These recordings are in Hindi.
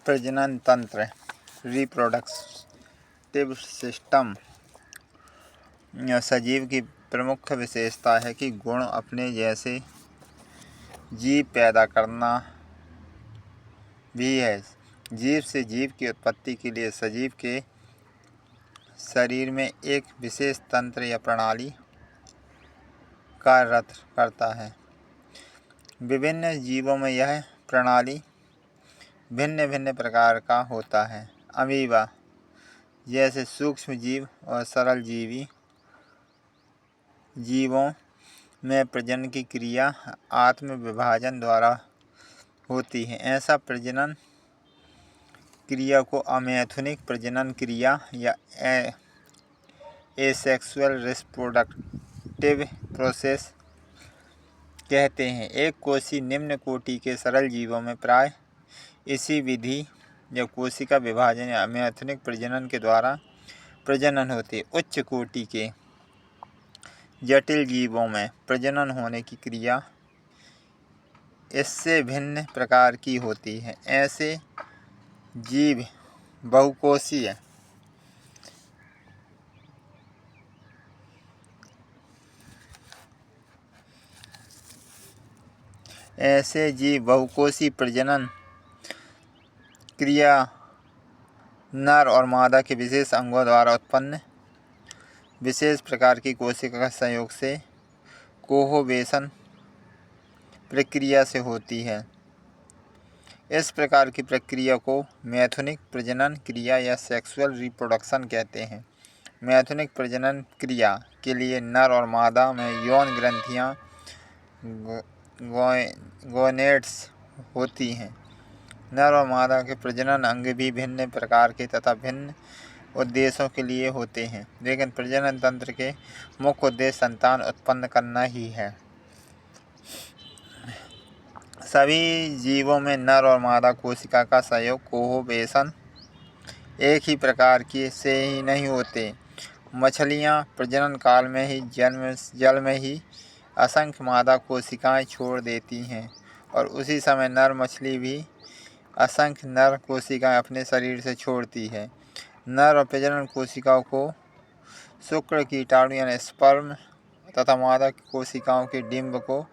प्रजनन तंत्र रिप्रोडक्टिव सिस्टम सजीव की प्रमुख विशेषता है कि गुण अपने जैसे जीव पैदा करना भी है। जीव से जीव की उत्पत्ति के लिए सजीव के शरीर में एक विशेष तंत्र या प्रणाली कार्यरत करता है। विभिन्न जीवों में यह प्रणाली भिन्न भिन्न प्रकार का होता है। अमीबा जैसे सूक्ष्म जीव और सरल जीवी जीवों में प्रजनन की क्रिया आत्म विभाजन द्वारा होती है। ऐसा प्रजनन क्रिया को अमैथुनिक प्रजनन क्रिया या एसेक्सुअल रिप्रोडक्टिव प्रोसेस कहते हैं। एक कोशी निम्न कोटि के सरल जीवों में प्राय इसी विधि या कोशिका विभाजन या अमैथुनिक प्रजनन के द्वारा प्रजनन होती है। उच्च कोटि के जटिल जीवों में प्रजनन होने की क्रिया इससे भिन्न प्रकार की होती है। ऐसे जीव बहुकोषीय प्रजनन क्रिया नर और मादा के विशेष अंगों द्वारा उत्पन्न विशेष प्रकार की कोशिका का संयोग से कोहोवेशन प्रक्रिया से होती है। इस प्रकार की प्रक्रिया को मैथुनिक प्रजनन क्रिया या सेक्सुअल रिप्रोडक्शन कहते हैं। मैथुनिक प्रजनन क्रिया के लिए नर और मादा में यौन ग्रंथियां गोनेड्स होती हैं। नर और मादा के प्रजनन अंग भी भिन्न प्रकार के तथा भिन्न उद्देश्यों के लिए होते हैं, लेकिन प्रजनन तंत्र के मुख्य उद्देश्य संतान उत्पन्न करना ही है। सभी जीवों में नर और मादा कोशिका का संयोग कोहोवेशन एक ही प्रकार की से ही नहीं होते। मछलियां प्रजनन काल में ही जल में ही असंख्य मादा कोशिकाएं छोड़ देती हैं और उसी समय नर मछली भी असंख्य नर कोशिकाएं अपने शरीर से छोड़ती है। नर और प्रजनन कोशिकाओं को शुक्र कीटाणु यानी स्पर्म तथा मादा कोशिकाओं के डिंब को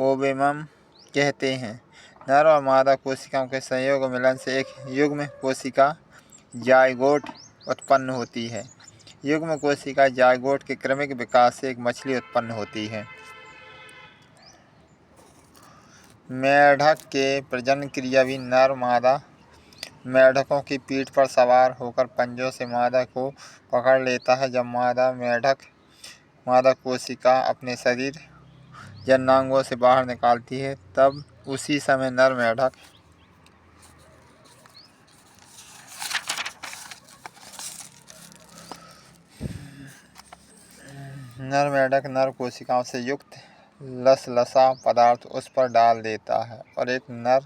ओवेमम कहते हैं। नर और मादा कोशिकाओं के संयोग और मिलन से एक युग्म कोशिका जायगोट उत्पन्न होती है। युग्म कोशिका जायगोट के क्रमिक विकास से एक मछली उत्पन्न होती है। मेढक के प्रजनन क्रिया भी नर मादा मेढकों की पीठ पर सवार होकर पंजों से मादा को पकड़ लेता है। जब मादा मेढक मादा कोशिका अपने शरीर जननांगों से बाहर निकालती है, तब उसी समय नर मेढक नर कोशिकाओं से युक्त लसलसा पदार्थ उस पर डाल देता है और एक नर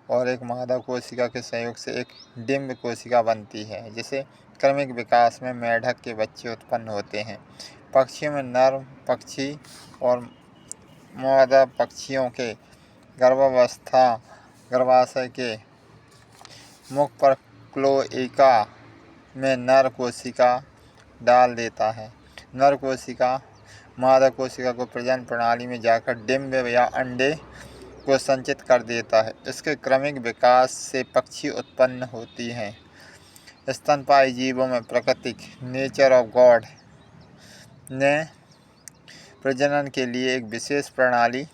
और एक मादा कोशिका के संयोग से एक डिंब कोशिका बनती है, जिसे क्रमिक विकास में मेढक के बच्चे उत्पन्न होते हैं। पक्षियों में नर पक्षी और मादा पक्षियों के गर्भाशय के मुख पर क्लोएका में नर कोशिका डाल देता है। नर कोशिका मादा कोशिका को प्रजनन प्रणाली में जाकर डिंब या अंडे को संचित कर देता है। इसके क्रमिक विकास से पक्षी उत्पन्न होती हैं। स्तनपायी जीवों में प्राकृतिक नेचर ऑफ गॉड ने प्रजनन के लिए एक विशेष प्रणाली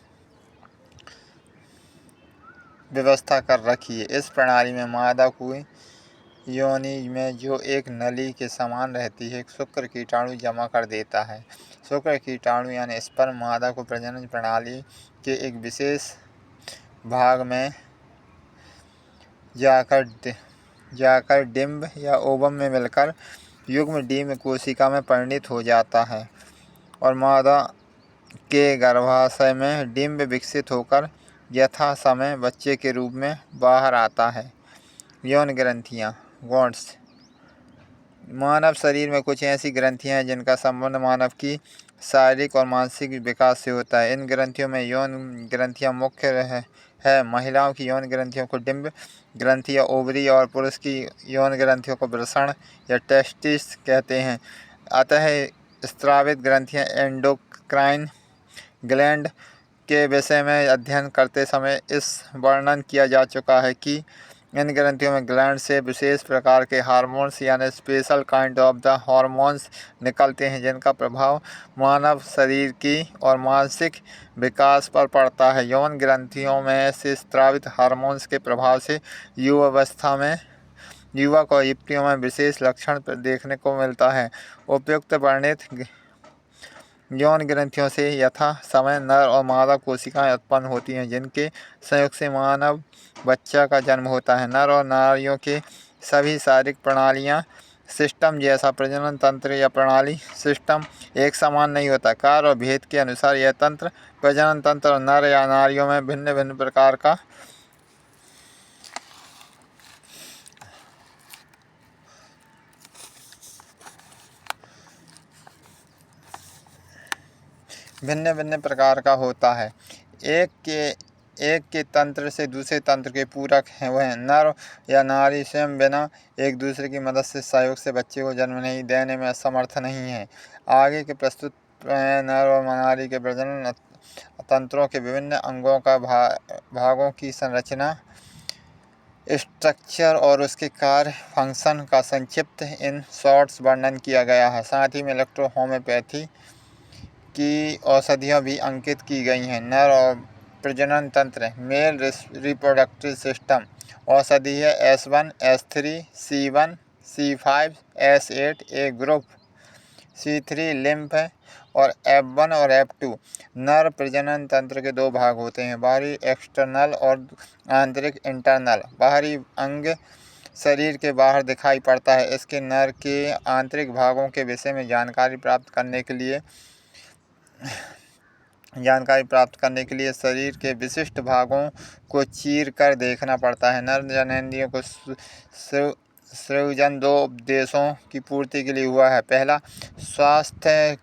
व्यवस्था कर रखी है। इस प्रणाली में मादा की योनि में जो एक नली के समान रहती है, शुक्र कीटाणु जमा कर देता है। शुक्र कीटाणु यानी स्पर्म मादा को प्रजनन प्रणाली के एक विशेष भाग में जाकर डिंब या ओवम में मिलकर युग्म डिंब कोशिका में परिणत हो जाता है और मादा के गर्भाशय में डिंब विकसित होकर यथा समय बच्चे के रूप में बाहर आता है। यौन ग्रंथियां गॉड्स मानव शरीर में कुछ ऐसी ग्रंथियां हैं जिनका संबंध मानव की शारीरिक और मानसिक विकास से होता है। इन ग्रंथियों में यौन ग्रंथियां मुख्य है। महिलाओं की यौन ग्रंथियों को डिंब ग्रंथि या ओवरी और पुरुष की यौन ग्रंथियों को वृषण या टेस्टिस कहते हैं। अतः स्रावित ग्रंथियां एंडोक्राइन ग्लैंड के विषय में अध्ययन करते समय इस वर्णन किया जा चुका है कि इन ग्रंथियों में ग्लैंड से विशेष प्रकार के हार्मोन्स यानी special kind of the hormones निकलते हैं, जिनका प्रभाव मानव शरीर की और मानसिक विकास पर पड़ता है। यौन ग्रंथियों में से स्रावित हार्मोन्स के प्रभाव से युवक और युवतियों में विशेष लक्षण देखने को मिलता है। उपयुक्त वर्णित यौन ग्रंथियों से यथा समय नर और मादा कोशिकाएं उत्पन्न होती हैं, जिनके संयोग से मानव बच्चा का जन्म होता है। नर और नारियों के सभी शारीरिक प्रणालियां सिस्टम जैसा प्रजनन तंत्र या प्रणाली सिस्टम एक समान नहीं होता। कार्य और भेद के अनुसार यह तंत्र प्रजनन तंत्र नर या नारियों में भिन्न भिन्न प्रकार का होता है। एक के तंत्र से दूसरे तंत्र के पूरक हैं। वह नर या नारी स्वयं बिना एक दूसरे की मदद से सहयोग से बच्चे को जन्म नहीं देने में असमर्थ नहीं है। आगे के प्रस्तुत नर और नारी के प्रजनन तंत्रों के विभिन्न अंगों का भागों की संरचना स्ट्रक्चर और उसके कार्य फंक्शन का संक्षिप्त इन शॉर्ट्स वर्णन किया गया है। साथ ही में इलेक्ट्रोहोम्योपैथी की औषधियाँ भी अंकित की गई हैं। नर और प्रजनन तंत्र मेल रिप्रोडक्टिव सिस्टम औषधि है S1, S3, C1, C5, S8 ए ग्रुप, C3 लिम्फ है और F1 और F2। नर प्रजनन तंत्र के दो भाग होते हैं, बाहरी एक्सटर्नल और आंतरिक इंटरनल। बाहरी अंग शरीर के बाहर दिखाई पड़ता है। इसके नर के आंतरिक भागों के विषय में जानकारी प्राप्त करने के लिए शरीर के विशिष्ट भागों को चीर कर देखना पड़ता है। नर जननेंद्रियों को सृजन दो उद्देश्यों की पूर्ति के लिए हुआ है। पहला, स्वास्थ्य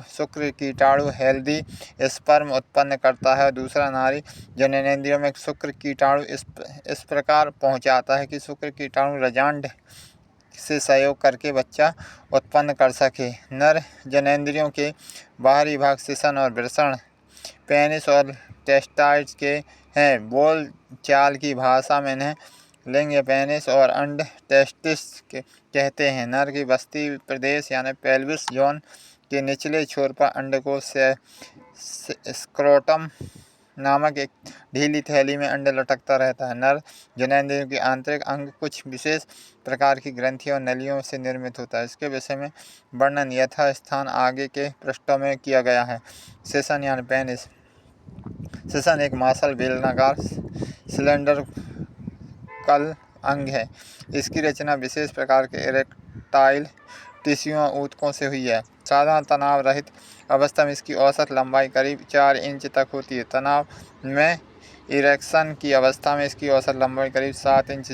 शुक्र कीटाणु हेल्दी स्पर्म उत्पन्न करता है। दूसरा, नारी जननेंद्रियों में शुक्र कीटाणु इस प्रकार पहुंचाता है कि शुक्र कीटाणु रजांड से सहयोग करके बच्चा उत्पन्न कर सके। नर जननेंद्रियों के बाहरी भाग सिसन और वृषण पेनिस और टेस्टाइड्स के हैं। बोल चाल की भाषा में इन्हें लिंग या पेनिस और अंड टेस्टिस कहते हैं। नर की बस्ती प्रदेश यानी पेल्विस जोन के निचले छोर पर अंडकोश से स्क्रोटम नामक एक ढीली थैली में अंड लटकता रहता है। नर जननेंद्रियों के आंतरिक अंग कुछ विशेष प्रकार की ग्रंथियों और नलियों से निर्मित होता है। इसके विषय में वर्णन यथा स्थान आगे के पृष्ठों में किया गया है। सेशन यानी पेनिस। सेशन एक मांसल बेलनाकार सिलेंडरकल अंग है। इसकी रचना विशेष प्रकार के इरेक्टाइल टिश्यूओं ऊतकों से हुई है। साधारण तनाव रहित अवस्था में इसकी औसत लंबाई करीब 4 इंच तक होती है। तनाव में इरेक्शन की अवस्था में इसकी औसत लंबाई करीब 7 इंच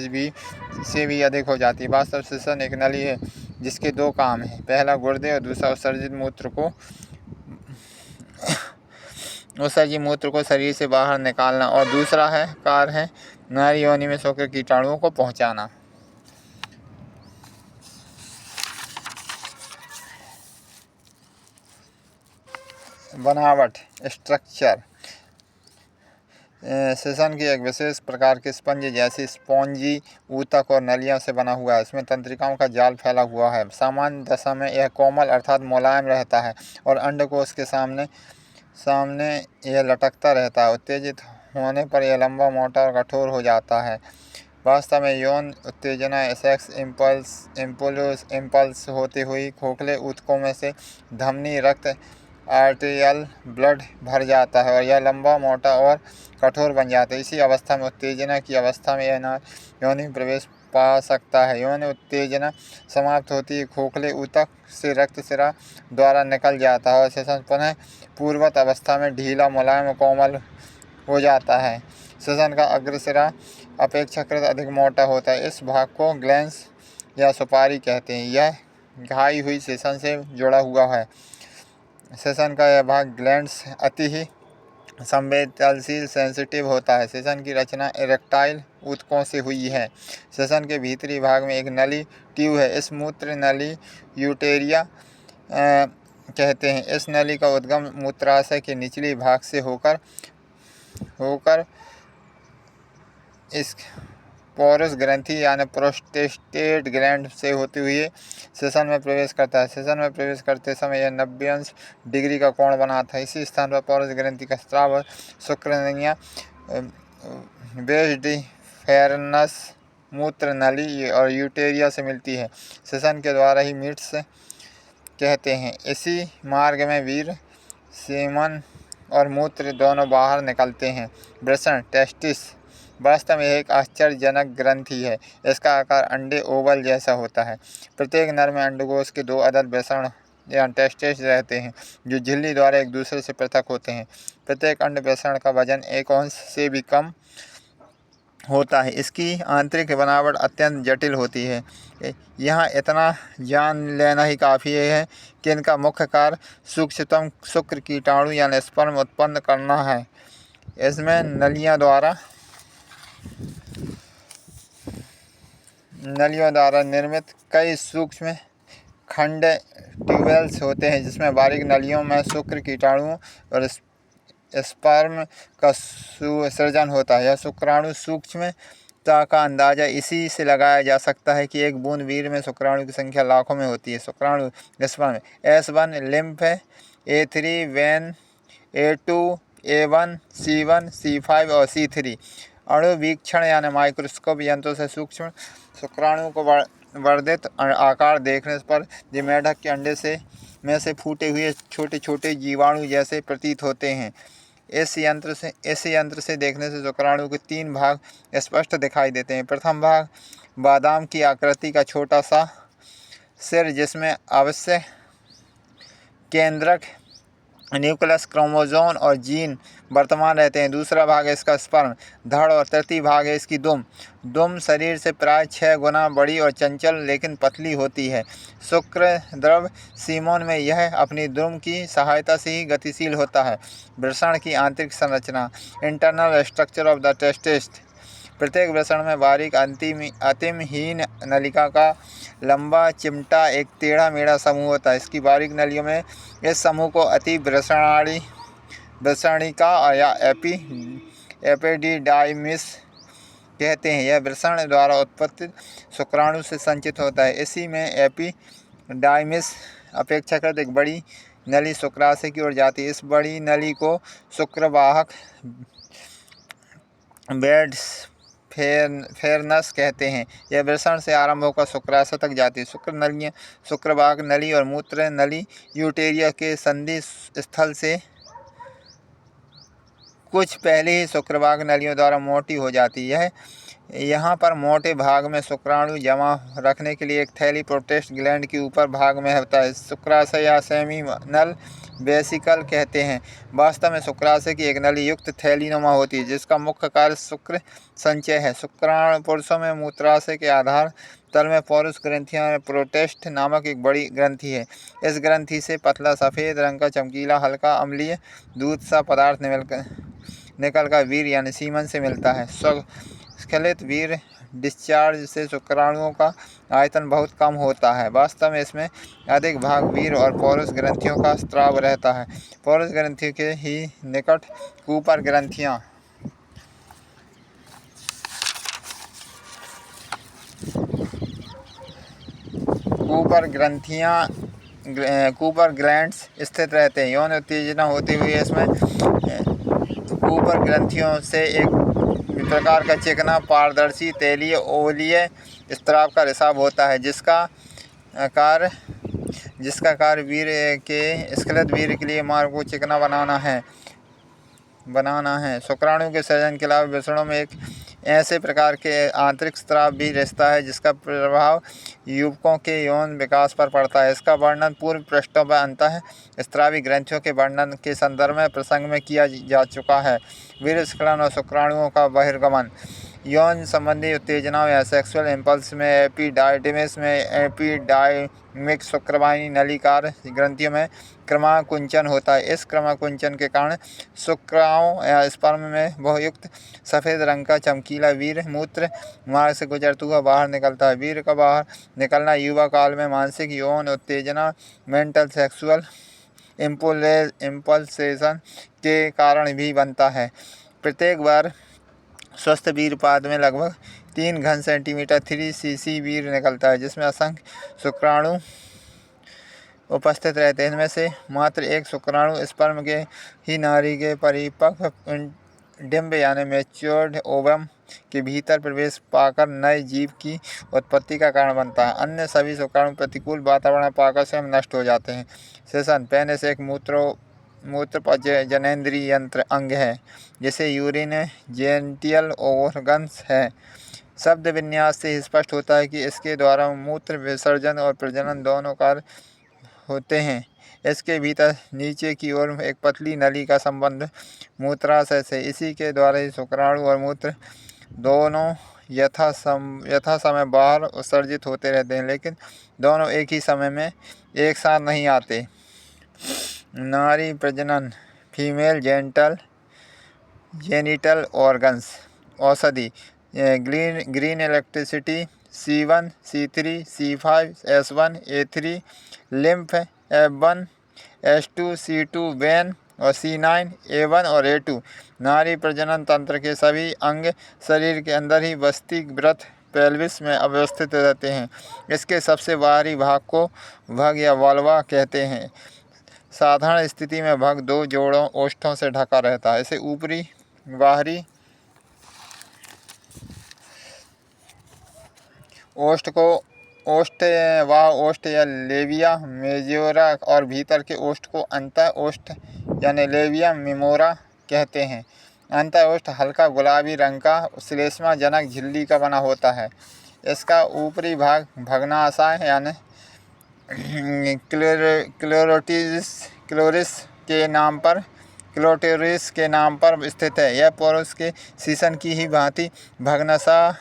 से भी अधिक हो जाती है। वास्तव सेशन एक नली है जिसके दो काम हैं। पहला, गुर्दे और दूसरा उत्सर्जित मूत्र को शरीर से बाहर निकालना और दूसरा कार्य है नारी योनि में शुक्र कीटाणुओं को पहुंचाना। बनावट स्ट्रक्चर। सेशन की एक विशेष प्रकार के स्पंज जैसी स्पॉन्जी ऊतक और नलियों से बना हुआ है। इसमें तंत्रिकाओं का जाल फैला हुआ है। सामान्य दशा में यह कोमल अर्थात मुलायम रहता है और अंडकोश के सामने यह लटकता रहता है। उत्तेजित होने पर यह लंबा, मोटा और कठोर हो जाता है। वास्तव में यौन उत्तेजना सेक्स इम्पल्स होते हुए खोखले ऊतकों में से धमनी रक्त आर्टेरियल ब्लड भर जाता है और यह लंबा, मोटा और कठोर बन जाता है। इसी अवस्था में उत्तेजना की अवस्था में यह योनि में प्रवेश पा सकता है। यौन उत्तेजना समाप्त होती है, खोखले ऊतक से रक्त सिरा द्वारा निकल जाता है और सेशन पुनः पूर्ववत अवस्था में ढीला, मुलायम और कोमल हो जाता है। सेशन का अग्रसिरा अपेक्षाकृत अधिक मोटा होता है। इस भाग को ग्लैंस या सुपारी कहते हैं। यह घाई हुई सेशन से जुड़ा हुआ है। श्वसन का यह भाग ग्लैंड्स अति ही संवेदनशील सेंसिटिव होता है। श्वसन की रचना इरेक्टाइल ऊतकों से हुई है। श्वसन के भीतरी भाग में एक नली ट्यूब है। इस मूत्र नली यूटेरिया कहते हैं। इस नली का उद्गम मूत्राशय के निचले भाग से होकर इस पोरस ग्रंथि यानी प्रोस्टेट ग्लैंड से होते हुए श्वसन में प्रवेश करता है। श्वसन में प्रवेश करते समय यह 90 डिग्री का कोण बनाता है। इसी स्थान पर पोरस ग्रंथि का स्राव और शुक्राणुयां वेस्डिफेरनस मूत्र नली और यूटेरिया से मिलती है। श्वसन के द्वारा ही मीट्स कहते हैं। इसी मार्ग में वीर, सीमन और मूत्र दोनों बाहर निकलते हैं। वृषण टेस्टिस वास्तव में एक आश्चर्यजनक ग्रंथि है। इसका आकार अंडे ओवल जैसा होता है। प्रत्येक नर में अंडकोश के 2 अदद वृषण या टेस्टिस रहते हैं, जो झिल्ली द्वारा एक दूसरे से पृथक होते हैं। प्रत्येक अंड वृषण का वजन 1 औंस से भी कम होता है। इसकी आंतरिक बनावट अत्यंत जटिल होती है। यहाँ इतना जान लेना ही काफ़ी है कि इनका मुख्य कार्य सूक्ष्मतम शुक्र कीटाणु यानी स्पर्म उत्पन्न करना है। इसमें नलियों द्वारा निर्मित कई सूक्ष्म खंड ट्यूबेल्स होते हैं, जिसमें बारीक नलियों में शुक्र कीटाणु और स्पर्म का सृजन होता है। यह शुक्राणु सूक्ष्मता का अंदाजा इसी से लगाया जा सकता है कि एक बूंद वीर्य में शुक्राणु की संख्या लाखों में होती है। शुक्राणु sperm S1 lymph, A3 when, A2 A1, C1 C5 और C3 अणुवीक्षण यानी माइक्रोस्कोप यंत्रों से सूक्ष्म शुक्राणु को वर्धित आकार देखने पर ये मेढक के अंडे में से फूटे हुए छोटे छोटे जीवाणु जैसे प्रतीत होते हैं। इस यंत्र से देखने से शुक्राणु के 3 भाग स्पष्ट दिखाई देते हैं। प्रथम भाग बादाम की आकृति का छोटा सा सिर, जिसमें अवश्य केंद्रक, न्यूक्लियस, क्रोमोसोम और जीन वर्तमान रहते हैं। दूसरा भाग है इसका स्पर्म धड़ और तृतीय भाग है इसकी दुम शरीर से प्राय 6 गुना बड़ी और चंचल लेकिन पतली होती है। शुक्र द्रव सीमोन में यह अपनी दुम की सहायता से ही गतिशील होता है। वृषण की आंतरिक संरचना internal structure of the testis. प्रत्येक वृषण में बारीक अंतिमहीन नलिका का लंबा चिमटा एक टेढ़ा मेढ़ा समूह होता है। इसकी बारीक नलियों में इस समूह को अति वृषणिका या एपिडिडाइमिस कहते हैं। यह वृषण द्वारा उत्पत्ति शुक्राणु से संचित होता है। इसी में एपिडाइमिस अपेक्षाकृत एक बड़ी नली शुक्राशय की ओर जाती है। इस बड़ी नली को शुक्रवाहक फेरनस कहते हैं। यह वृषण से आरंभ होकर शुक्राशय तक जाती है। शुक्रवाहक नली और मूत्र नली यूटेरिया के संधि स्थल से कुछ पहले ही शुक्रवाहक नलियों द्वारा मोटी हो जाती है। यहाँ पर मोटे भाग में शुक्राणु जमा रखने के लिए एक थैली प्रोस्टेट ग्लैंड के ऊपर भाग में होता है। शुक्राशय या सेमिनल वेसिकल कहते हैं। वास्तव में शुक्राशय की एक नली युक्त थैलीनुमा होती है, जिसका मुख्य कार्य शुक्र संचय है। शुक्राणु पुरुषों में मूत्राशय के आधार तल में पोरस ग्रंथियां प्रोस्टेट नामक एक बड़ी ग्रंथि है। इस ग्रंथि से पतला सफ़ेद रंग का चमकीला हल्का अम्लीय दूध सा पदार्थ निकल कर वीर्य यानी सीमन से मिलता है। स्खलित वीर्य डिस्चार्ज से शुक्राणुओं का आयतन बहुत कम होता है। वास्तव में इसमें अधिक भाग वीर्य और पोरस ग्रंथियों का स्राव रहता है। पोरस ग्रंथियों के ही निकट कूपर ग्लैंड्स स्थित रहते हैं। यौन उत्तेजना होती हुई इसमें कूपर ग्रंथियों से एक प्रकार का चिकना पारदर्शी तेलीय ओवलीय स्राव का रिसाव होता है, जिसका कार्य वीर्य के स्खलित वीर्य के लिए मार्ग को चिकना बनाना है। शुक्राणु के सृजन के अलावा वृषणों में एक ऐसे प्रकार के आंतरिक स्राव भी रिश्ता है जिसका प्रभाव युवकों के यौन विकास पर पड़ता है। इसका वर्णन पूर्व पृष्ठों में अंतः स्रावी ग्रंथियों के वर्णन के संदर्भ में प्रसंग में किया जा चुका है। वीर्य स्खलन और शुक्राणुओं का बहिर्गमन। यौन संबंधी उत्तेजनाओं या सेक्सुअल इम्पल्स में एपिडाइडिमिस में एपिडाइमिक शुक्रवाहिनी नलिकार ग्रंथियों में क्रमाकुंचन होता है। इस क्रमाकुंचन के कारण शुक्राणु या स्पर्म में बहुयुक्त सफ़ेद रंग का चमकीला वीर्य मूत्र मार्ग से गुजरता हुआ बाहर निकलता है। वीर्य का बाहर निकलना युवा काल में मानसिक यौन उत्तेजना मेंटल सेक्सुअल इम्पल्सेशन के कारण भी बनता है। प्रत्येक बार स्वस्थ वीर्यपात में लगभग 3 घन सेंटीमीटर 3 cc वीर्य निकलता है, जिसमें असंख्य शुक्राणु उपस्थित रहते हैं। इनमें से मात्र एक शुक्राणु स्पर्म के ही नारी के परिपक्व डिंब यानी मैच्योर्ड ओवम के भीतर प्रवेश पाकर नए जीव की उत्पत्ति का कारण बनता है। अन्य सभी शुक्राणु प्रतिकूल वातावरण पाकर स्वयं नष्ट हो जाते हैं। सेशन पेनिस एक मूत्र जनेंद्रिय यंत्र अंग है, जिसे यूरिन जेनिटल ऑर्गन्स है। शब्द विन्यास से स्पष्ट होता है कि इसके द्वारा मूत्र विसर्जन और प्रजनन दोनों कार्य होते हैं। इसके भीतर नीचे की ओर एक पतली नली का संबंध मूत्राशय से, इसी के द्वारा ही शुक्राणु और मूत्र दोनों यथा समय बाहर उत्सर्जित होते रहते हैं, लेकिन दोनों एक ही समय में एक साथ नहीं आते। नारी प्रजनन फीमेल जेनिटल ऑर्गन्स औषधि green electricity C1 C3 C5 S1 A3 lymph F1 S2 C2 when और C9 A1 और A2। नारी प्रजनन तंत्र के सभी अंग शरीर के अंदर ही वस्तिग्रत पेल्विस में अवस्थित रहते हैं। इसके सबसे बाहरी भाग को भग या वल्वा कहते हैं। साधारण स्थिति में भग 2 जोड़ों ओष्ठों से ढका रहता है। इसे ऊपरी बाहरी ओष्ठ या लेविया मेजोरा और भीतर के ओष्ठ को अंतः ओष्ठ यानी लेविया मेमोरा कहते हैं। अंतः ओष्ठ हल्का गुलाबी रंग का श्लेष्माजनक झिल्ली का बना होता है। इसका ऊपरी भाग भग्नाशय यानी क्लोटोरिस के नाम पर स्थित है। यह पुरुष के शीशन की ही भांति भग्नाशय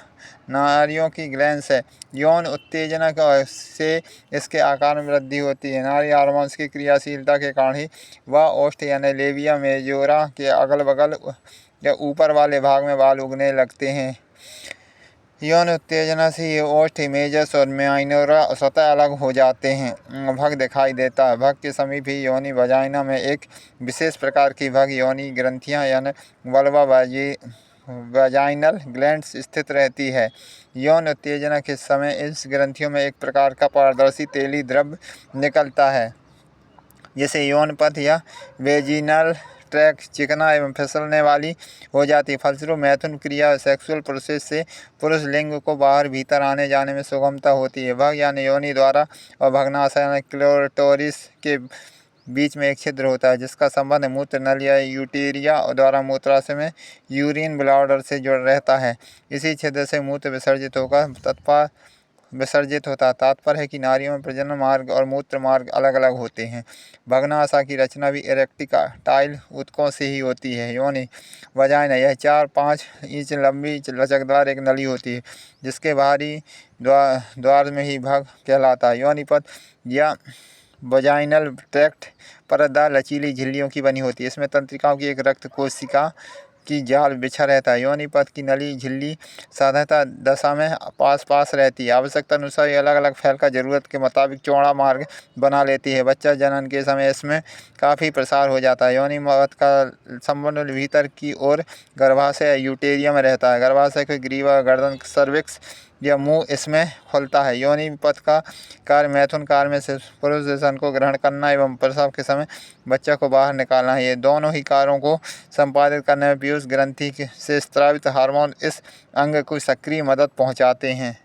नारियों की ग्लैंस है। यौन उत्तेजना से इसके आकार में वृद्धि होती है। नारी हार्मोन्स की क्रियाशीलता के कारण ही वह ओष्ठ यानी लेविया मेजोरा के अगल बगल या ऊपर वाले भाग में बाल उगने लगते हैं। यौन उत्तेजना से ये ओष्ठ इमेजस और माइनोरा स्वतः अलग हो जाते हैं। भग दिखाई देता है। भग के समीप ही योनि वजाइना में एक विशेष प्रकार की भग योनि ग्रंथियां यानी वल्वा वजाइनल ग्लैंड्स स्थित रहती है। यौन उत्तेजना के समय इस ग्रंथियों में एक प्रकार का पारदर्शी तेली द्रव्य निकलता है, जिसे यौन पथ या वेजिनल ट्रैक चिकना एवं फिसलने वाली हो जाती है। फलस्वरूप मैथुन क्रिया सेक्सुअल प्रोसेस से पुरुष लिंग को बाहर भीतर आने जाने में सुगमता होती है। भग यानी योनि द्वारा और भग्नाशय यानी क्लोटोरिस के बीच में एक छिद्र होता है, जिसका संबंध मूत्र नल या यूटेरिया द्वारा मूत्राशय में यूरिन ब्लैडर से जुड़ रहता है। इसी छिद्र से मूत्र विसर्जित होता है। तात्पर्य है कि नारियों में प्रजनन मार्ग और मूत्र मार्ग अलग अलग होते हैं। भग्नाशय की रचना भी इरेक्टाइल ऊतकों से ही होती है। योनि वजाइना यह 4-5 इंच लंबी लचकदार एक नली होती है, जिसके बाहरी द्वार में ही भग कहलाता है। योनि पथ या वजाइनल ट्रैक्ट परतदार लचीली झिल्लियों की बनी होती है। इसमें तंत्रिकाओं की एक रक्त कोशिका की जाल बिछा रहता है। योनि पथ की नली झिल्ली साधारणतः दशा में पास रहती है। आवश्यकता अनुसार ये अलग अलग फैलकर जरूरत के मुताबिक चौड़ा मार्ग बना लेती है। बच्चा जनन के समय इसमें काफ़ी प्रसार हो जाता है। योनि पथ का संबंध भीतर की ओर गर्भाशय या यूटेरिया में रहता है। गर्भाशय के ग्रीवा गर्दन सर्विक्स या मुंह इसमें खुलता है। योनि पथ का कार्य मैथुन कार्य में से पुरुष स्तन को ग्रहण करना एवं प्रसव के समय बच्चा को बाहर निकालना है। ये दोनों ही कार्यों को संपादित करने में पीयूष ग्रंथि से स्रावित हार्मोन इस अंग को सक्रिय मदद पहुंचाते हैं।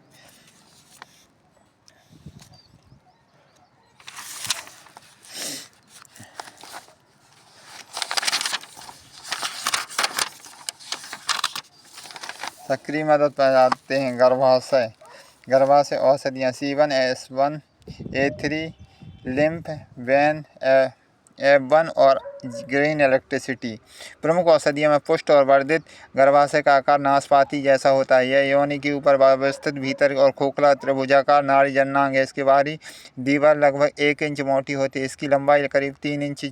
गर्भाशय औषधियाँ C1 S1 A3 lymph when F1 और ग्रीन इलेक्ट्रिसिटी। प्रमुख औषधियों में पुष्ट और वर्धित गर्भाशय का आकार नाशपाती जैसा होता है। यह योनि के ऊपर व्यवस्थित भीतर और खोखला त्रिभुजाकार नाड़ी जननांग है। इसकी बाहरी दीवार लगभग 1 इंच मोटी होती है। इसकी लंबाई करीब 3 इंच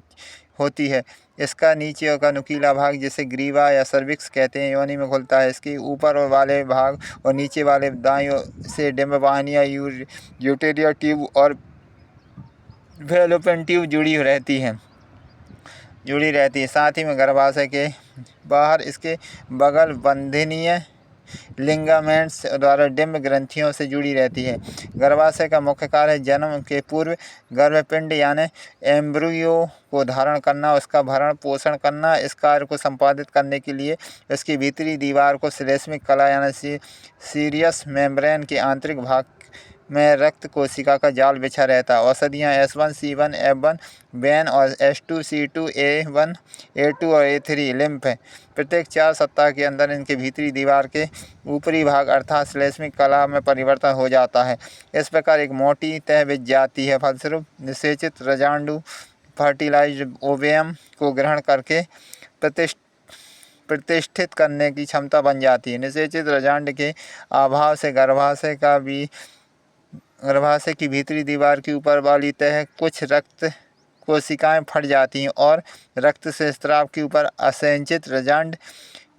होती है। इसका नीचे का नुकीला भाग, जिसे ग्रीवा या सर्विक्स कहते हैं, योनि में खुलता है। इसके ऊपर वाले भाग और नीचे वाले दाईं ओर से डिंब वाहिनियाँ, यूटेरिया ट्यूब और फैलोपियन ट्यूब जुड़ी रहती है। साथ ही में गर्भाशय के बाहर इसके बगल बंधनीय लिगामेंट्स द्वारा डिंब ग्रंथियों से जुड़ी रहती है। गर्भाशय का मुख्य कार्य जन्म के पूर्व गर्भपिंड यानी एम्ब्रियो को धारण करना, उसका भरण पोषण करना। इस कार्य को संपादित करने के लिए इसकी भीतरी दीवार को श्लेष्मिक कला यानी सीरियस मेम्ब्रेन के आंतरिक भाग में रक्त कोशिका का जाल बिछा रहता है। औषधियाँ S1C1 F1 बैन और S2C2 A1 A2 और A3 लिम्फ है। प्रत्येक 4 सप्ताह के अंदर इनके भीतरी दीवार के ऊपरी भाग अर्थात श्लेष्मिक कला में परिवर्तन हो जाता है। इस प्रकार एक मोटी तह बिछ जाती है। फलस्वरूप निषेचित रजांडू फर्टिलाइज्ड ओवियम को ग्रहण करके प्रतिष्ठित करने की क्षमता बन जाती है। निषेचित रजांड के अभाव से गर्भाशय की भीतरी दीवार की ऊपर वाली तह कुछ रक्त कोशिकाएं फट जाती हैं और रक्त से स्राव के ऊपर असंचित रजांड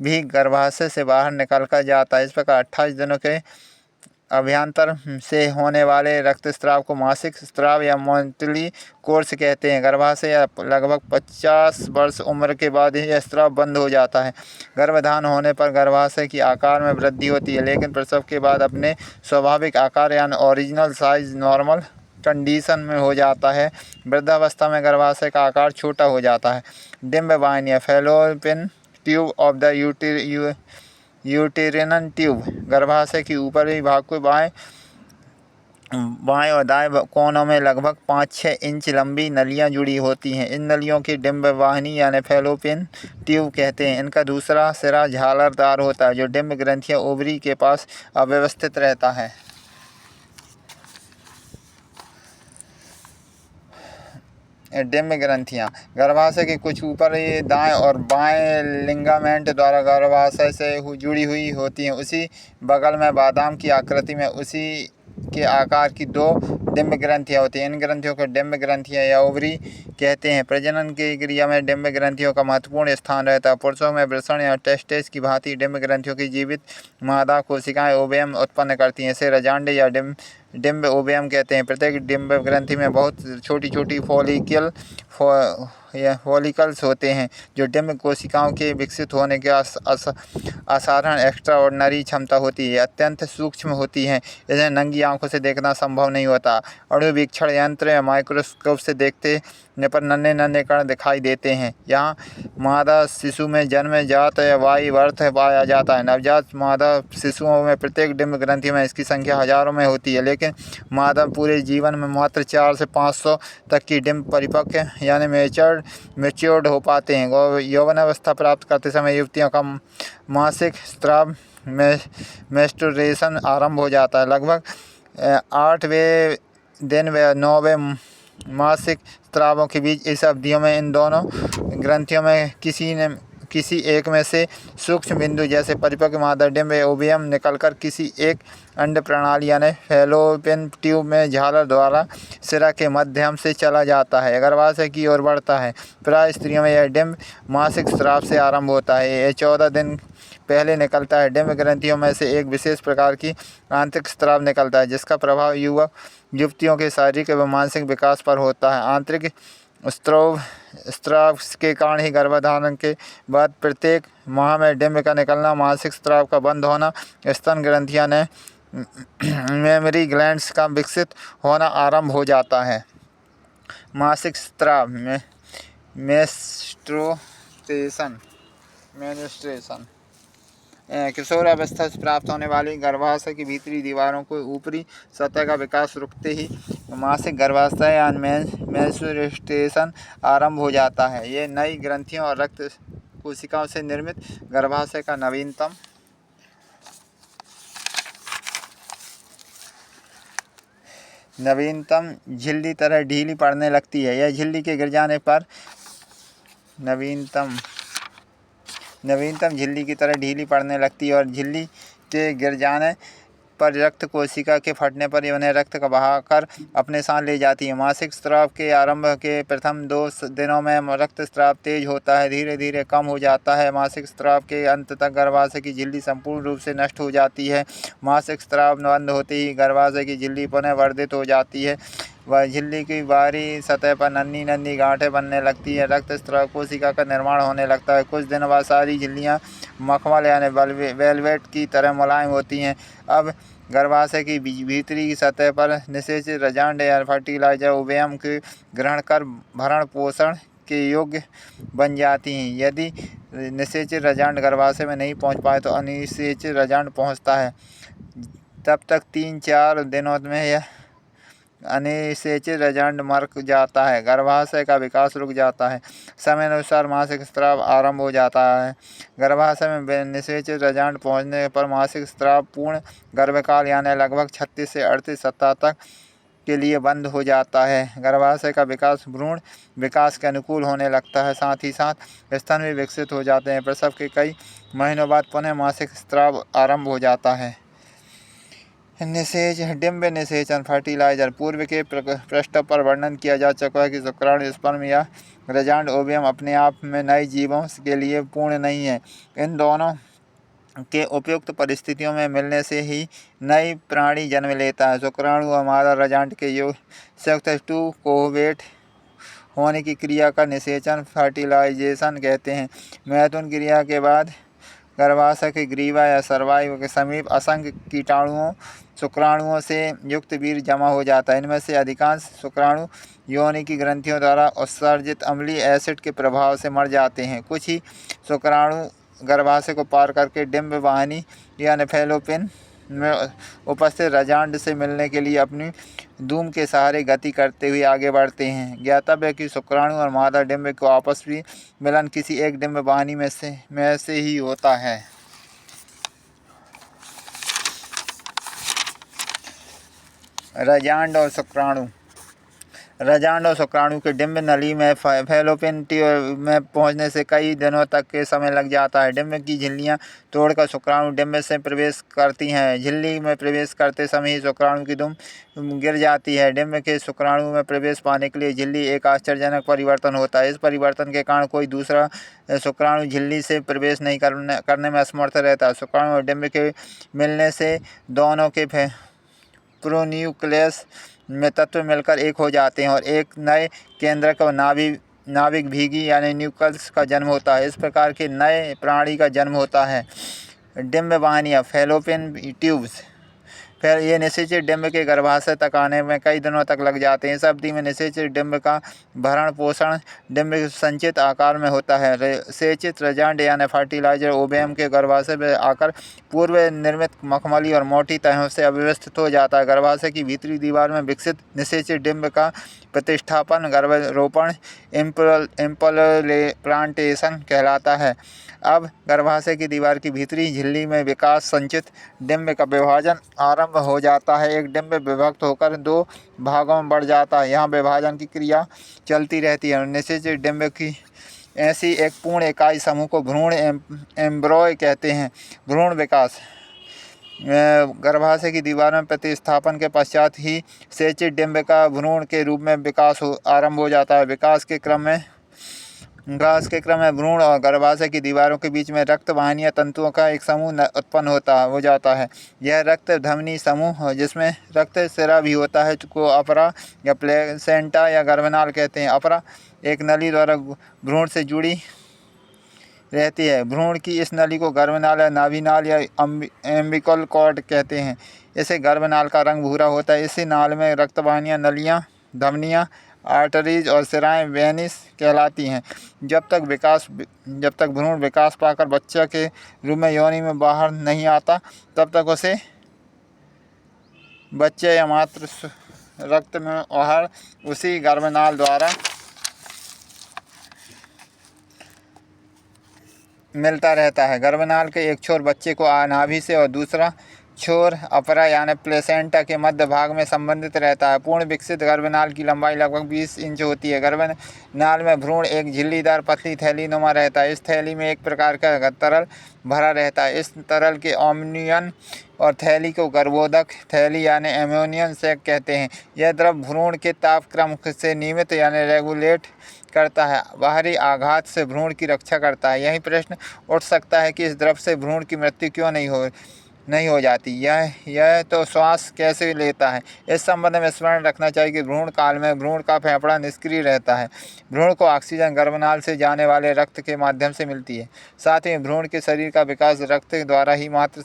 भी गर्भाशय से बाहर निकल कर जाता है। इस प्रकार 28 दिनों के अभ्यंतर से होने वाले रक्तस्राव को मासिक स्राव या मंथली कोर्स कहते हैं। गर्भाशय या लगभग 50 वर्ष उम्र के बाद यह स्राव बंद हो जाता है। गर्भधान होने पर गर्भाशय की आकार में वृद्धि होती है, लेकिन प्रसव के बाद अपने स्वाभाविक आकार यानी ओरिजिनल साइज नॉर्मल कंडीशन में हो जाता है। वृद्धावस्था में गर्भाशय का आकार छोटा हो जाता है। डिंब वाहिनियाँ fallopian tube of the uterinal tube. गर्भाशय के ऊपरी भाग को बाएं और दाएं कोनों में लगभग 5-6 इंच लंबी नलियां जुड़ी होती हैं। इन नलियों की डिंब वाहिनी यानी फैलोपियन ट्यूब कहते हैं। इनका दूसरा सिरा झालरदार होता है, जो डिंब ग्रंथियां ओवरी के पास अव्यवस्थित रहता है। डिंब ग्रंथियाँ गर्भाशय के कुछ ऊपरी दाएं और बाएं लिगामेंट द्वारा गर्भाशय से जुड़ी हुई होती हैं। उसी बगल में बादाम की आकृति में उसी के आकार की 2 डिंब ग्रंथियाँ होती हैं। इन ग्रंथियों को डिंब ग्रंथियाँ या ओवरी कहते हैं। प्रजनन की क्रिया में डिंब ग्रंथियों का महत्वपूर्ण स्थान रहता है। पुरुषों में वृषण या टेस्टेस की भांति डिंब ग्रंथियों की जीवित मादा कोशिकाएं ओवियम उत्पन्न करती हैं। इसे रजांड या डिंब ओवियम कहते हैं। प्रत्येक डिंब ग्रंथि में बहुत छोटी छोटी फॉलिकल्स होते हैं, जो डिंब कोशिकाओं के विकसित होने के असाधारण एक्स्ट्राऑर्डिनरी क्षमता होती है। अत्यंत सूक्ष्म होती हैं, इन्हें नंगी आंखों से देखना संभव नहीं होता। अणुवीक्षण यंत्र या माइक्रोस्कोप से देखते पर नन्हे नन्हे कण दिखाई देते हैं। यहाँ मादा शिशु में जन्मजात या वाई बर्थ पाया जाता है। नवजात मादा शिशुओं में प्रत्येक डिंब ग्रंथि में इसकी संख्या हजारों में होती है, लेकिन मादा पूरे जीवन में मात्र 400 से 500 तक की डिंब परिपक्व यानी मैच्योर्ड हो पाते हैं। यौवनावस्था प्राप्त करते समय युवतियों का मासिक स्राव मेंस्ट्रुएशन आरंभ हो जाता है। लगभग 8वें दिन व 9वें मासिक स्रावों के बीच इस अवधियों में इन दोनों ग्रंथियों में किसी एक में से सूक्ष्म बिंदु जैसे परिपक्व मादा डिंब ओवियम निकलकर किसी एक अंड प्रणाली यानी फैलोपियन ट्यूब में झालर द्वारा सिरा के माध्यम से चला जाता है, गर्भाशय की ओर बढ़ता है। प्राय स्त्रियों में यह डिंब मासिक स्राव से आरंभ होता है। यह 14 दिन पहले निकलता है। डिंब ग्रंथियों में से एक विशेष प्रकार की आंतरिक स्राव निकलता है, जिसका प्रभाव युवतियों के शारीरिक एवं मानसिक विकास पर होता है। आंतरिक स्राव के कारण ही गर्भधारण के बाद प्रत्येक माह में डिंब का निकलना, मासिक स्राव का बंद होना, स्तन ग्रंथियां ने मेमरी ग्लैंड्स का विकसित होना आरंभ हो जाता है। मासिक स्राव मेन्स्ट्रुएशन किशोरावस्था से प्राप्त होने वाली गर्भाशय की भीतरी दीवारों को ऊपरी सतह का विकास रुकते ही मासिक गर्भाशय या मेंस्ट्रुएशन आरंभ हो जाता है। ये नई ग्रंथियों और रक्त कोशिकाओं से निर्मित गर्भाशय का नवीनतम झिल्ली तरह ढीली पड़ने लगती है। यह झिल्ली के गिर जाने पर नवीनतम झिल्ली की तरह ढीली पड़ने लगती है और झिल्ली के गिर जाने पर रक्त कोशिका के फटने पर उन्हें रक्त का बहाकर अपने साथ ले जाती है। मासिक स्राव के आरंभ के प्रथम 2 दिनों में रक्त स्राव तेज होता है, धीरे धीरे कम हो जाता है। मासिक स्राव के अंत तक गर्भाशय की झिल्ली संपूर्ण रूप से नष्ट हो जाती है। मासिक स्राव बंद होते ही गर्भाशय की झिल्ली पुनः वर्धित हो जाती है। वह झिल्ली की बाहरी सतह पर नन्ही नन्ही गांठें बनने लगती है। रक्त स्राव कोशिका का निर्माण होने लगता है। कुछ दिन बाद सारी झिल्लियाँ मखमल यानी वेलवेट की तरह मुलायम होती हैं। अब गर्भाशय की भीतरी सतह पर निषेचित रजांड या फर्टिलाइजर ओवियम के ग्रहण कर भरण पोषण के योग्य बन जाती हैं। यदि निषेचित रजांड गर्भाशय में नहीं पहुंच पाए तो अनिषेचित रजांड पहुंचता है। तब तक 3-4 दिनों में यह अनिषेचित रजांड मर जाता है। गर्भाशय का विकास रुक जाता है। समय अनुसार मासिक स्राव आरंभ हो जाता है। गर्भाशय में निषेचित रजांड पहुंचने पर मासिक स्राव पूर्ण गर्भकाल यानी लगभग 36 से 38 सप्ताह तक के लिए बंद हो जाता है। गर्भाशय का विकास भ्रूण विकास के अनुकूल होने लगता है। साथ ही साथ स्तन भी विकसित हो जाते हैं। प्रसव के कई महीनों बाद पुनः मासिक स्राव आरंभ हो जाता है। निषेच डिम्ब निषेचन फर्टिलाइजर। पूर्व के पृष्ठ पर वर्णन किया जा चुका है कि शुक्राणु स्पर्म या रजांड ओवियम अपने आप में नए जीवों के लिए पूर्ण नहीं है। इन दोनों के उपयुक्त परिस्थितियों में मिलने से ही नई प्राणी जन्म लेता है। शुक्राणु और मादा रजांड के संयुक्त 2 कोवेट होने की क्रिया का निषेचन फर्टिलाइजेशन कहते हैं। महत्वपूर्ण क्रिया के बाद गर्भाशय के ग्रीवा या सर्वाइव के समीप असंख्य कीटाणुओं शुक्राणुओं से युक्त वीर्य जमा हो जाता है। इनमें से अधिकांश शुक्राणु योनि की ग्रंथियों द्वारा उत्सर्जित अम्लीय एसिड के प्रभाव से मर जाते हैं। कुछ ही शुक्राणु गर्भाशय को पार करके डिम्ब वाहिनी यानी फैलोपियन में उपस्थित रजांड से मिलने के लिए अपनी धूम के सहारे गति करते हुए आगे बढ़ते हैं। ज्ञातव्य है कि शुक्राणु और मादा डिम्ब को आपस में मिलन किसी एक डिम्ब वाहिनी में से ही होता है। रजांड और शुक्राणु। रजांड और शुक्राणु के डिम्ब नली में फैलोपियन ट्यूब में पहुंचने से कई दिनों तक के समय लग जाता है। डिम्ब की झिल्लियां तोड़कर शुक्राणु डिम्ब से प्रवेश करती हैं। झिल्ली में प्रवेश करते समय ही शुक्राणु की दुम गिर जाती है। डिम्ब के शुक्राणु में प्रवेश पाने के लिए झिल्ली एक आश्चर्यजनक परिवर्तन होता है। इस परिवर्तन के कारण कोई दूसरा शुक्राणु झिल्ली से प्रवेश नहीं करने में असमर्थ रहता है। शुक्राणु और डिम्ब के मिलने से दोनों के प्रोन्यूक्लियस में तत्व मिलकर एक हो जाते हैं और एक नए केंद्रक नाभिक भीगी यानी न्यूक्लियस का जन्म होता है। इस प्रकार के नए प्राणी का जन्म होता है। डिम्ब वाहिनियाँ फैलोपियन ट्यूब्स। फिर ये निषेचित डिम्ब के गर्भाशय तक आने में कई दिनों तक लग जाते हैं। इस अवधि में निषेचित डिम्ब का भरण पोषण डिम्ब संचित आकार में होता है। सेचित रजांड यानी फर्टिलाइजर ओवियम के गर्भाशय में आकर पूर्व निर्मित मखमली और मोटी तहों से अव्यवस्थित हो जाता है। गर्भाशय की भीतरी दीवार में विकसित निषेचित डिम्ब का प्रतिष्ठापन गर्भरोपण इम्प्लांटेशन कहलाता है। अब गर्भाशय की दीवार की भीतरी झिल्ली में विकास संचित डिम्ब का विभाजन आरंभ हो जाता है। एक डिम्ब विभक्त होकर 2 भागों में बढ़ जाता है। यहाँ विभाजन की क्रिया चलती रहती है। निषेचित डिम्ब की ऐसी एक पूर्ण इकाई समूह को भ्रूण एम्ब्रॉय कहते हैं। भ्रूण विकास। गर्भाशय की दीवार में प्रतिस्थापन के पश्चात ही सेचित डिम्ब का भ्रूण के रूप में विकास आरंभ हो जाता है। विकास के क्रम में भ्रूण और गर्भाशय की दीवारों के बीच में रक्त वाहिनियाँ तंतुओं का एक समूह उत्पन्न हो जाता है। यह रक्त धमनी समूह जिसमें रक्त सिरा भी होता है को अपरा या प्लेसेंटा या गर्भनाल कहते हैं। अपरा एक नली द्वारा भ्रूण से जुड़ी रहती है। भ्रूण की इस नली को गर्भनाल या नाभिनाल या एम्बिकल कॉर्ड कहते हैं। इसे गर्भनाल का रंग भूरा होता है। इसी नाल में रक्तवाहिनियाँ नलियाँ धमनियाँ आर्टरीज और सिराएं वेनिस कहलाती हैं। जब तक भ्रूण विकास पाकर बच्चा के रूप में योनि में बाहर नहीं आता तब तक उसे बच्चे या मात्र रक्त में आहार उसी गर्भनाल द्वारा मिलता रहता है। गर्भनाल के एक छोर बच्चे को नाभि से और दूसरा छोर अपरा यानी प्लेसेंटा के मध्य भाग में संबंधित रहता है। पूर्ण विकसित गर्भनाल की लंबाई लगभग 20 इंच होती है। गर्भनाल में भ्रूण एक झिल्लीदार पतली थैली नुमा रहता है। इस थैली में एक प्रकार का तरल भरा रहता है। इस तरल के अमोनियन और थैली को गर्भोदक थैली यानी एमोनियन सैक कहते हैं। यह द्रव भ्रूण के तापक्रम से नियमित यानी रेगुलेट करता है। बाहरी आघात से भ्रूण की रक्षा करता है। यही प्रश्न उठ सकता है कि इस द्रव से भ्रूण की मृत्यु क्यों नहीं हो जाती। यह तो श्वास कैसे लेता है। इस संबंध में स्मरण रखना चाहिए कि भ्रूण काल में भ्रूण का फेफड़ा निष्क्रिय रहता है। भ्रूण को ऑक्सीजन गर्भनाल से जाने वाले रक्त के माध्यम से मिलती है। साथ ही भ्रूण के शरीर का विकास रक्त द्वारा ही मात्र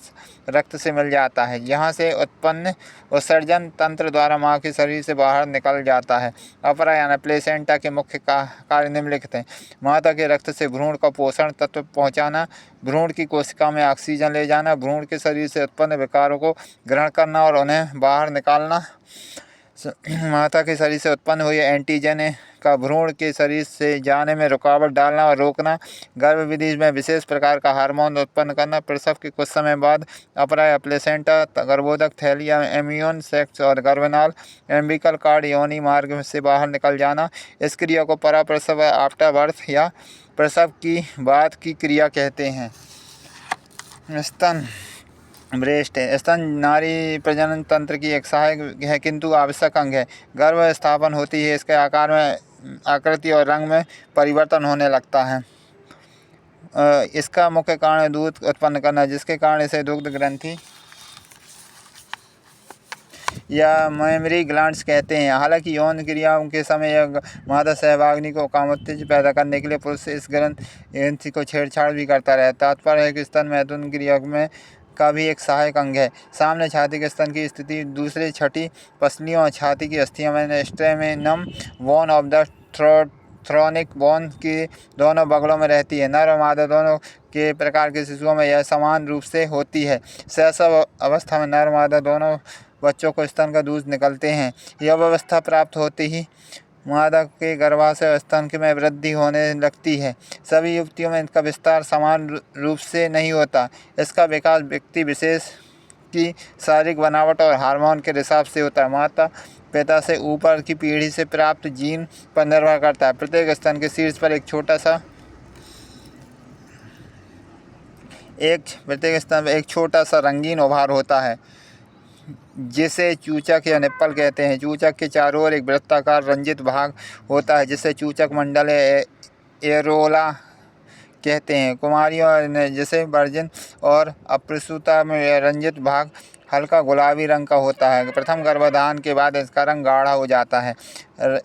रक्त से मिल जाता है। यहाँ से उत्पन्न उत्सर्जन तंत्र द्वारा माँ के शरीर से बाहर निकल जाता है। अपरा यानी प्लेसेंटा के मुख्य कार्य निम्नलिखित हैं। माता के रक्त से भ्रूण का पोषण तत्व पहुँचाना, भ्रूण की कोशिका में ऑक्सीजन ले जाना, भ्रूण के शरीर से उत्पन्न विकारों को ग्रहण करना और उन्हें बाहर निकालना, माता के शरीर से उत्पन्न हुए एंटीजन का भ्रूण के शरीर से जाने में रुकावट डालना और रोकना, गर्भविधि में विशेष प्रकार का हार्मोन उत्पन्न करना, प्रसव के कुछ समय बाद अपरा या प्लेसेंटा, गर्भोदक थैली या एम्ब्रियोन सेक्स और गर्भनाल एम्बिकल कार्ड योनि मार्ग से बाहर निकल जाना। इस क्रिया को पराप्रसव आफ्टर बर्थ या प्रसव की बाद की क्रिया कहते हैं। स्तन ब्रेस्ट स्तन नारी प्रजनन तंत्र की एक सहायक है किंतु आवश्यक अंग है। गर्भ स्थापन होती है, इसके आकार में, आकृति और रंग में परिवर्तन होने लगता है। इसका मुख्य कारण दूध उत्पन्न करना, जिसके कारण इसे दुग्ध ग्रंथि या मेमरी ग्लैंड्स कहते हैं। हालांकि यौन क्रियाओं के समय यह मादा सहभागिनी को कामोत्तेजक पैदा करने के लिए पुरुष इस ग्रंथि को छेड़छाड़ भी करता रहता है। तात्पर्य है कि स्तन मैथुन क्रिया में का भी एक सहायक अंग है। सामने छाती के स्तन की स्थिति दूसरे छठी पसलियों और छाती की अस्थियों में स्टेमिनम बोन ऑफ द थ्रोनिक बोन की दोनों बगलों में रहती है। नर और मादा दोनों के प्रकार के शिशुओं में यह समान रूप से होती है। शैशव अवस्था में नर मादा दोनों बच्चों को स्तन का दूध निकलते हैं। यह अवस्था प्राप्त होते ही मादा के गर्भाशय स्तन में वृद्धि होने लगती है। सभी युवतियों में इनका विस्तार समान रूप से नहीं होता। इसका विकास व्यक्ति विशेष की शारीरिक बनावट और हार्मोन के हिसाब से होता है। माता पिता से ऊपर की पीढ़ी से प्राप्त जीन पर निर्भर करता है। प्रत्येक स्तन के शीर्ष पर एक छोटा सा रंगीन उभार होता है, जिसे चूचक या निप्पल कहते हैं। चूचक के चारों ओर एक वृत्ताकार रंजित भाग होता है, जिसे चूचक मंडल एरोला कहते हैं। कुमारियों जैसे वर्जिन और अप्रसूता में रंजित भाग हल्का गुलाबी रंग का होता है। प्रथम गर्भाधान के बाद इसका रंग गाढ़ा हो जाता है।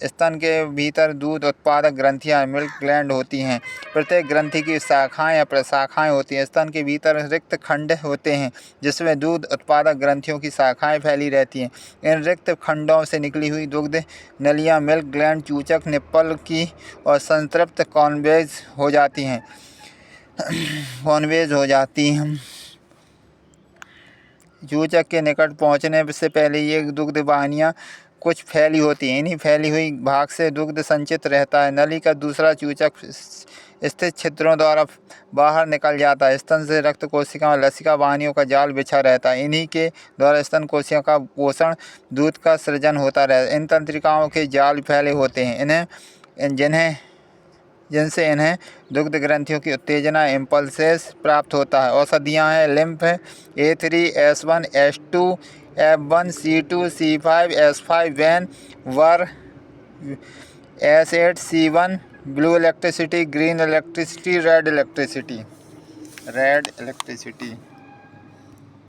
स्तन के भीतर दूध उत्पादक ग्रंथियां मिल्क ग्लैंड होती हैं। प्रत्येक ग्रंथि की शाखाएं या प्रशाखाएं होती हैं। स्तन के भीतर रिक्त खंड होते हैं, जिसमें दूध उत्पादक ग्रंथियों की शाखाएं फैली रहती हैं। इन रिक्त खंडों से निकली हुई दुग्ध नलियां मिल्क ग्लैंड, चूचक, निप्पल की और संतृप्त कॉन्वेज हो जाती हैं। चूचक के निकट पहुंचने से पहले ये दुग्ध वाहिनियां कुछ फैली होती हैं। इन्हीं फैली हुई भाग से दुग्ध संचित रहता है। नली का दूसरा चूचक स्थित छिद्रों द्वारा बाहर निकल जाता है। स्तन से रक्त कोशिका और लसिका वाहिनियों का जाल बिछा रहता है। इन्हीं के द्वारा स्तन कोशिका का पोषण दूध का सृजन होता रहता है। इन तंत्रिकाओं के जाल फैले होते हैं, जिनसे इन्हें दुग्ध ग्रंथियों की उत्तेजना इम्पल्सेस प्राप्त होता है। औषधियाँ हैं lymph A3, S1, S2, F1, C2, C5, S5, when were S8, C1, blue electricity, green electricity, red electricity.